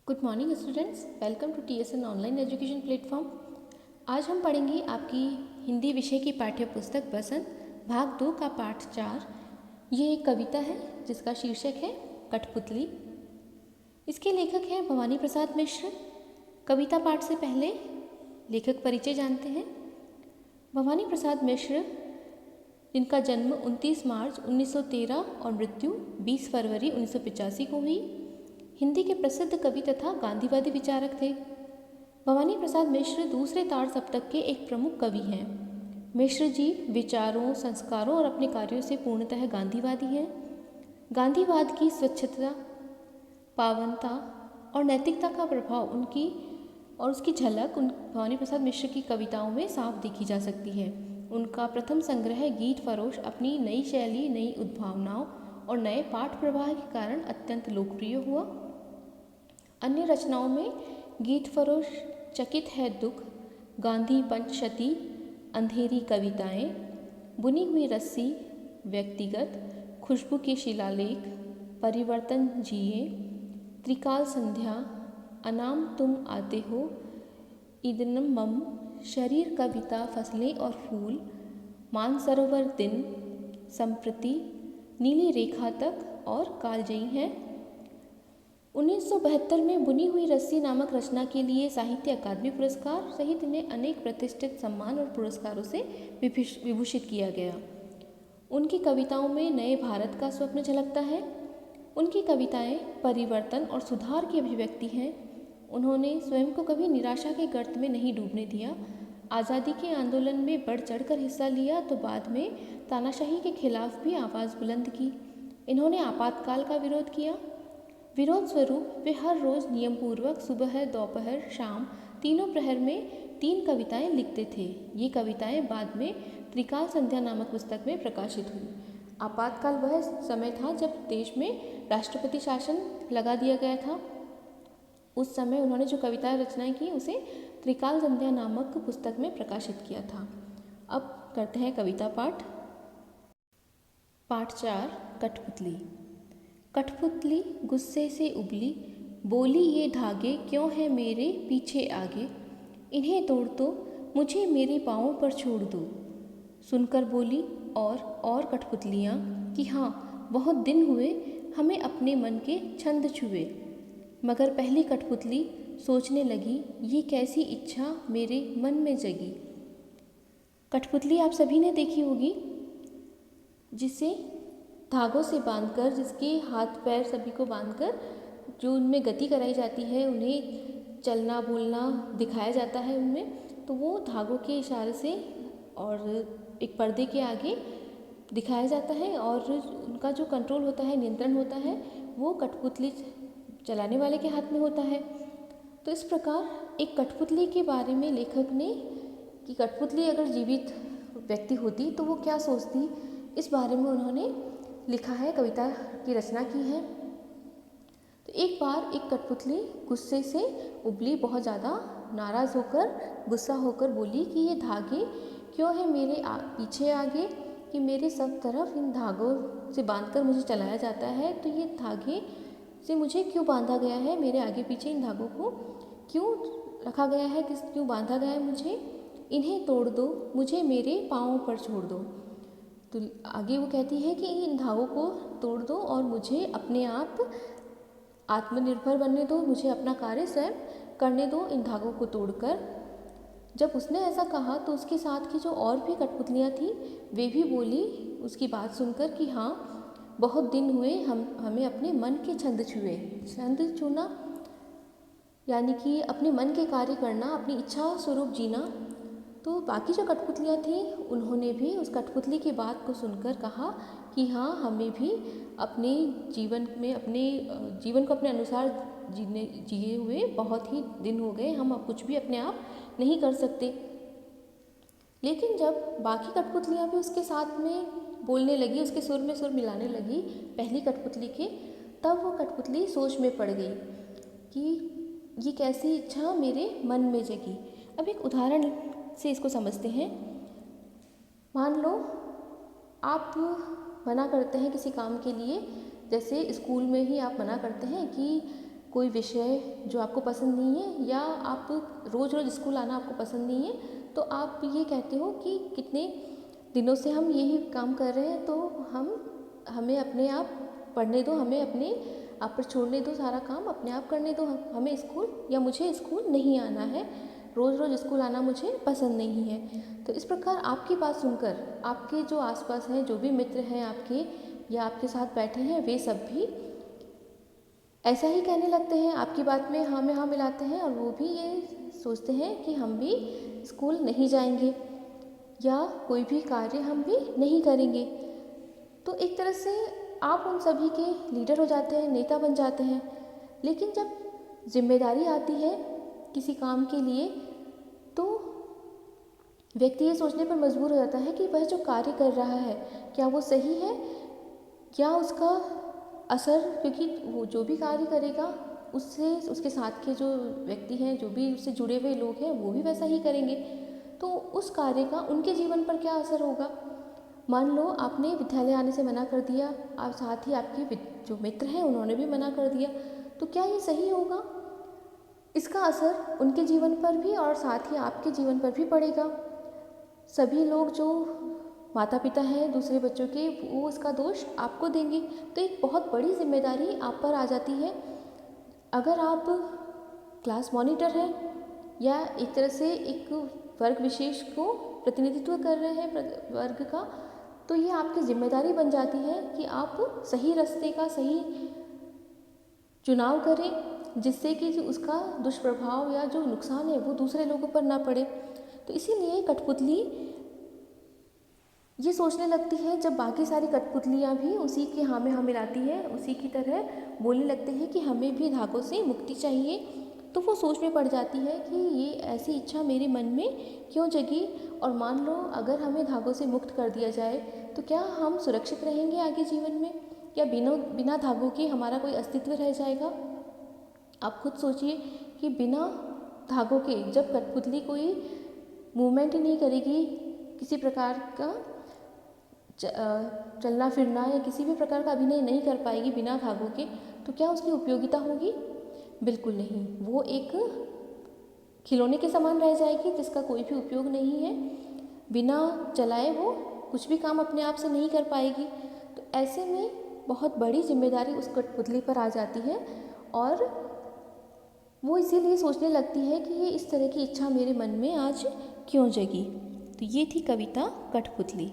Good morning students, welcome to TSN online education platform. आज हम पढ़ेंगे आपकी हिंदी विषय की पाठ्य पुस्तक बसंत भाग 2 का पाठ 4। ये एक कविता है जिसका शीर्षक है कठपुतली। इसके लेखक हैं भवानी प्रसाद मिश्र। कविता पाठ से पहले लेखक परिचय जानते हैं। भवानी प्रसाद मिश्र, जिनका जन्म 29 मार्च 1913 और मृत्यु 20 फरवरी 1985 को हुई, हिंदी के प्रसिद्ध कवि तथा गांधीवादी विचारक थे। भवानी प्रसाद मिश्र दूसरे ताड़ सप्तक के एक प्रमुख कवि हैं। मिश्र जी विचारों, संस्कारों और अपने कार्यों से पूर्णतः गांधीवादी हैं। गांधीवाद की स्वच्छता, पावनता और नैतिकता का प्रभाव उसकी झलक भवानी प्रसाद मिश्र की कविताओं में साफ देखी जा सकती है। उनका प्रथम संग्रह गीत फरोश अपनी नई शैली, नई उद्भावनाओं और नए पाठ प्रवाह के कारण अत्यंत लोकप्रिय हुआ। अन्य रचनाओं में गीत फरोश, चकित है दुख, गांधी पंचशती, अंधेरी कविताएं, बुनी हुई रस्सी, व्यक्तिगत, खुशबू के शिलालेख, परिवर्तन जिए, त्रिकाल संध्या, अनाम तुम आते हो, ईदनम मम, शरीर कविता, फसलें और फूल, मानसरोवर दिन, संप्रति, नीली रेखा तक और कालजयी हैं। 1972 में बुनी हुई रस्सी नामक रचना के लिए साहित्य अकादमी पुरस्कार सहित इन्हें अनेक प्रतिष्ठित सम्मान और पुरस्कारों से विभूषित किया गया। उनकी कविताओं में नए भारत का स्वप्न झलकता है। उनकी कविताएं परिवर्तन और सुधार की अभिव्यक्ति हैं। उन्होंने स्वयं को कभी निराशा के गर्त में नहीं डूबने दिया। आज़ादी के आंदोलन में बढ़ चढ़कर हिस्सा लिया तो बाद में तानाशाही के खिलाफ भी आवाज़ बुलंद की। इन्होंने आपातकाल का विरोध किया। विरोध स्वरूप वे हर रोज़ नियमपूर्वक सुबह, दोपहर, शाम तीनों प्रहर में 3 कविताएं लिखते थे। ये कविताएं बाद में त्रिकाल संध्या नामक पुस्तक में प्रकाशित हुई। आपातकाल वह समय था जब देश में राष्ट्रपति शासन लगा दिया गया था। उस समय उन्होंने जो कविताएं रचनाएं की उसे त्रिकाल संध्या नामक पुस्तक में प्रकाशित किया था। अब करते हैं कविता पाठ। पाठ 4, कठपुतली। कठपुतली गुस्से से उबली, बोली ये धागे क्यों है मेरे पीछे आगे, इन्हें तोड़ दो, मुझे मेरे पाँवों पर छोड़ दो। सुनकर बोली और कठपुतलियाँ कि हाँ, बहुत दिन हुए हमें अपने मन के छंद छुए। मगर पहली कठपुतली सोचने लगी, ये कैसी इच्छा मेरे मन में जगी। कठपुतली आप सभी ने देखी होगी, जिसे धागों से बांधकर, जिसके हाथ पैर सभी को बांधकर जो उनमें गति कराई जाती है, उन्हें चलना बोलना दिखाया जाता है उनमें, तो वो धागों के इशारे से और एक पर्दे के आगे दिखाया जाता है और उनका जो कंट्रोल होता है, नियंत्रण होता है, वो कठपुतली चलाने वाले के हाथ में होता है। तो इस प्रकार एक कठपुतली के बारे में लेखक ने कि कठपुतली अगर जीवित व्यक्ति होती तो वो क्या सोचती, इस बारे में उन्होंने लिखा है, कविता की रचना की है। तो एक बार एक कठपुतली गुस्से से उबली, बहुत ज़्यादा नाराज़ होकर, गुस्सा होकर बोली कि ये धागे क्यों है मेरे पीछे आगे, कि मेरे सब तरफ इन धागों से बांधकर मुझे चलाया जाता है, तो ये धागे से मुझे क्यों बांधा गया है, मेरे आगे पीछे इन धागों को क्यों रखा गया है, क्यों बांधा गया है मुझे, इन्हें तोड़ दो, मुझे मेरे पाँवों पर छोड़ दो। तो आगे वो कहती है कि इन धागों को तोड़ दो और मुझे अपने आप आत्मनिर्भर बनने दो, मुझे अपना कार्य स्वयं करने दो इन धागों को तोड़कर। जब उसने ऐसा कहा तो उसके साथ की जो और भी कठपुतलियाँ थीं, वे भी बोली उसकी बात सुनकर कि हाँ, बहुत दिन हुए हमें अपने मन के छंद छुए। छंद छूना यानी कि अपने मन के कार्य करना, अपनी इच्छा स्वरूप जीना। तो बाकी जो कठपुतलियाँ थीं, उन्होंने भी उस कठपुतली की बात को सुनकर कहा कि हाँ, हमें भी अपने जीवन को अपने अनुसार जिए हुए बहुत ही दिन हो गए, हम अब कुछ भी अपने आप नहीं कर सकते। लेकिन जब बाकी कठपुतलियाँ भी उसके साथ में बोलने लगी, उसके सुर में सुर मिलाने लगी पहली कठपुतली के, तब वो कठपुतली सोच में पड़ गई कि ये कैसी इच्छा मेरे मन में जगी। अब एक उदाहरण से इसको समझते हैं। मान लो आप मना करते हैं किसी काम के लिए, जैसे स्कूल में ही आप मना करते हैं कि कोई विषय जो आपको पसंद नहीं है, या आप रोज़ रोज़ स्कूल आना आपको पसंद नहीं है, तो आप ये कहते हो कि कितने दिनों से हम यही काम कर रहे हैं, तो हमें अपने आप पढ़ने दो, हमें अपने आप पर छोड़ने दो, सारा काम अपने आप करने दो, हमें स्कूल या मुझे स्कूल नहीं आना है, रोज़ रोज़ स्कूल आना मुझे पसंद नहीं है। तो इस प्रकार आपकी बात सुनकर आपके जो आसपास हैं, जो भी मित्र हैं आपके या आपके साथ बैठे हैं, वे सब भी ऐसा ही कहने लगते हैं, आपकी बात में हाँ मिलाते हैं, और वो भी ये सोचते हैं कि हम भी स्कूल नहीं जाएंगे या कोई भी कार्य हम भी नहीं करेंगे। तो एक तरह से आप उन सभी के लीडर हो जाते हैं, नेता बन जाते हैं। लेकिन जब जिम्मेदारी आती है किसी काम के लिए, तो व्यक्ति ये सोचने पर मजबूर हो जाता है कि वह जो कार्य कर रहा है क्या वो सही है, क्या उसका असर, क्योंकि वो जो भी कार्य करेगा उससे उसके साथ के जो व्यक्ति हैं, जो भी उससे जुड़े हुए लोग हैं, वो भी वैसा ही करेंगे। तो उस कार्य का उनके जीवन पर क्या असर होगा। मान लो आपने विद्यालय आने से मना कर दिया, आप साथ ही आपके जो मित्र हैं उन्होंने भी मना कर दिया, तो क्या ये सही होगा। इसका असर उनके जीवन पर भी और साथ ही आपके जीवन पर भी पड़ेगा। सभी लोग जो माता पिता हैं दूसरे बच्चों के, वो उसका दोष आपको देंगे। तो एक बहुत बड़ी जिम्मेदारी आप पर आ जाती है। अगर आप क्लास मॉनिटर हैं या एक तरह से एक वर्ग विशेष को प्रतिनिधित्व कर रहे हैं वर्ग का, तो ये आपकी जिम्मेदारी बन जाती है कि आप सही रास्ते का सही चुनाव करें, जिससे कि जो उसका दुष्प्रभाव या जो नुकसान है वो दूसरे लोगों पर ना पड़े। तो इसीलिए कठपुतली ये सोचने लगती है, जब बाकी सारी कठपुतलियाँ भी उसी के हाँ में हाँ मिलाती है, उसी की तरह बोलने लगते हैं कि हमें भी धागों से मुक्ति चाहिए, तो वो सोच में पड़ जाती है कि ये ऐसी इच्छा मेरे मन में क्यों जगी। और मान लो अगर हमें धागों से मुक्त कर दिया जाए तो क्या हम सुरक्षित रहेंगे आगे जीवन में, या बिना धागों के हमारा कोई अस्तित्व रह जाएगा। आप खुद सोचिए कि बिना धागों के जब कठपुतली कोई मूवमेंट ही नहीं करेगी, किसी प्रकार का चलना फिरना या किसी भी प्रकार का अभिनय नहीं कर पाएगी बिना धागों के, तो क्या उसकी उपयोगिता होगी। बिल्कुल नहीं, वो एक खिलौने के समान रह जाएगी जिसका कोई भी उपयोग नहीं है। बिना चलाए वो कुछ भी काम अपने आप से नहीं कर पाएगी। तो ऐसे में बहुत बड़ी जिम्मेदारी उस कठपुतली पर आ जाती है, और वो इसीलिए सोचने लगती है कि ये इस तरह की इच्छा मेरे मन में आज क्यों जगी। तो ये थी कविता कठपुतली।